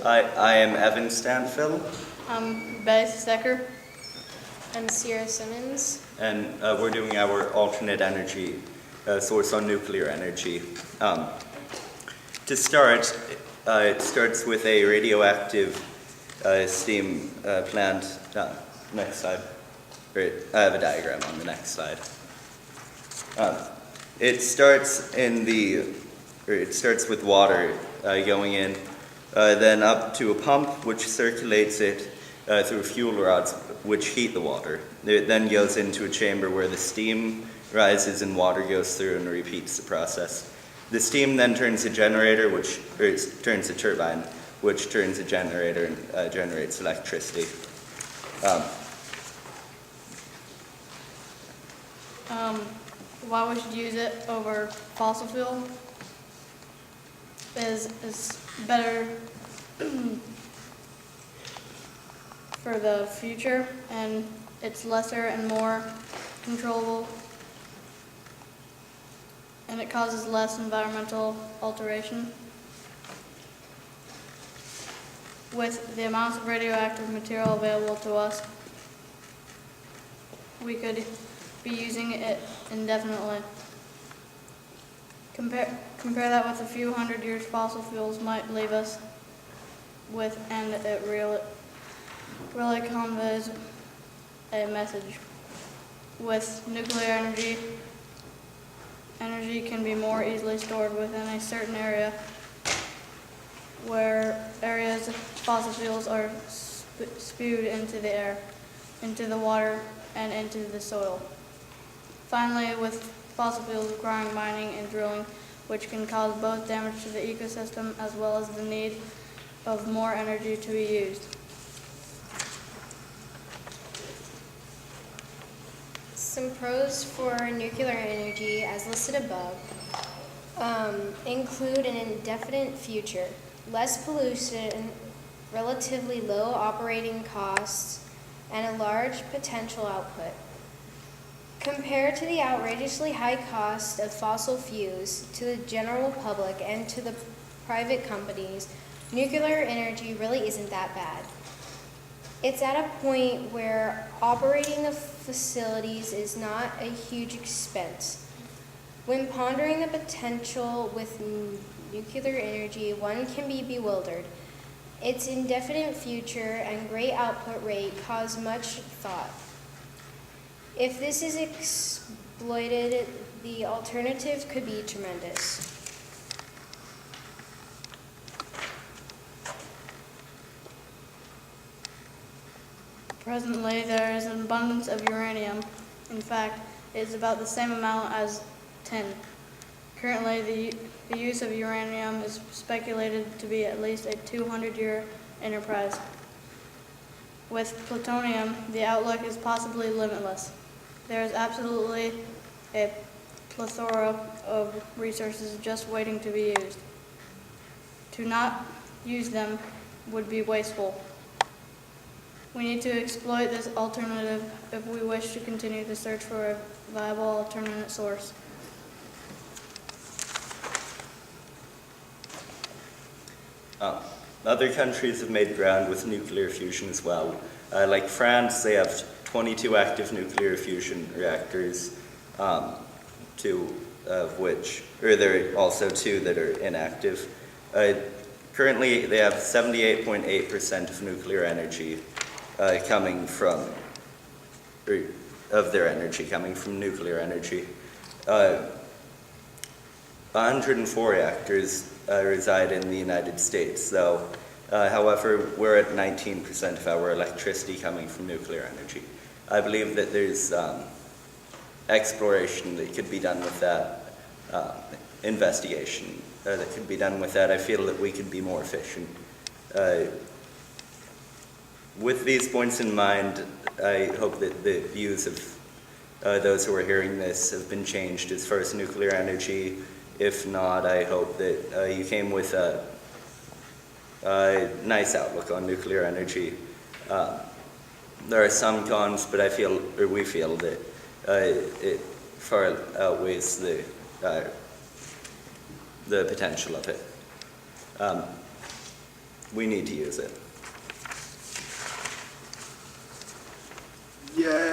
I am Evan Stanfill, I'm Beth Stecker. I'm Sierra Simmons. and we're doing our alternate energy source on nuclear energy. To start, it starts with a radioactive steam plant. Next slide. I have a diagram on the next slide. It starts with water going in, then up to a pump which circulates it through fuel rods which heat the water. It then goes into a chamber where the steam rises and water goes through and repeats the process. The steam then turns a generator, turns a turbine, which turns a generator and generates electricity. Why we should use it over fossil fuel is better for the future, and it's lesser and more controllable, and it causes less environmental alteration. With the amounts of radioactive material available to us, we could be using it indefinitely. Compare that with a few hundred years fossil fuels might leave us with, and it really conveys a message. With nuclear energy can be more easily stored within a certain area, where areas of fossil fuels are spewed into the air, into the water, and into the soil. Finally, with fossil fuels requiring mining and drilling, which can cause both damage to the ecosystem as well as the need of more energy to be used. Some pros for nuclear energy, as listed above, include an indefinite future, less pollution, relatively low operating costs, and a large potential output. Compared to the outrageously high cost of fossil fuels to the general public and to the private companies, nuclear energy really isn't that bad. It's at a point where operating the facilities is not a huge expense. When pondering the potential with nuclear energy, one can be bewildered. Its indefinite future and great output rate cause much thought. If this is exploited, the alternative could be tremendous. Presently, there is an abundance of uranium. In fact, it is about the same amount as tin. Currently, the use of uranium is speculated to be at least a 200-year enterprise. With plutonium, the outlook is possibly limitless. There is absolutely a plethora of resources just waiting to be used. To not use them would be wasteful. We need to exploit this alternative if we wish to continue the search for a viable alternate source. Other countries have made ground with nuclear fusion as well. Like France, they have 22 active nuclear fusion reactors, there are also 2 that are inactive. Currently, they have 78.8% of nuclear energy of their energy coming from nuclear energy. 104 reactors reside in the United States, though. However, we're at 19% of our electricity coming from nuclear energy. I believe that there's exploration that could be done with that, investigation that could be done with that. I feel that we could be more efficient. With these points in mind, I hope that the views of those who are hearing this have been changed as far as nuclear energy. If not, I hope that you came with a nice outlook on nuclear energy. There are some cons, but we feel that it far outweighs the potential of it. we need to use it. Yay.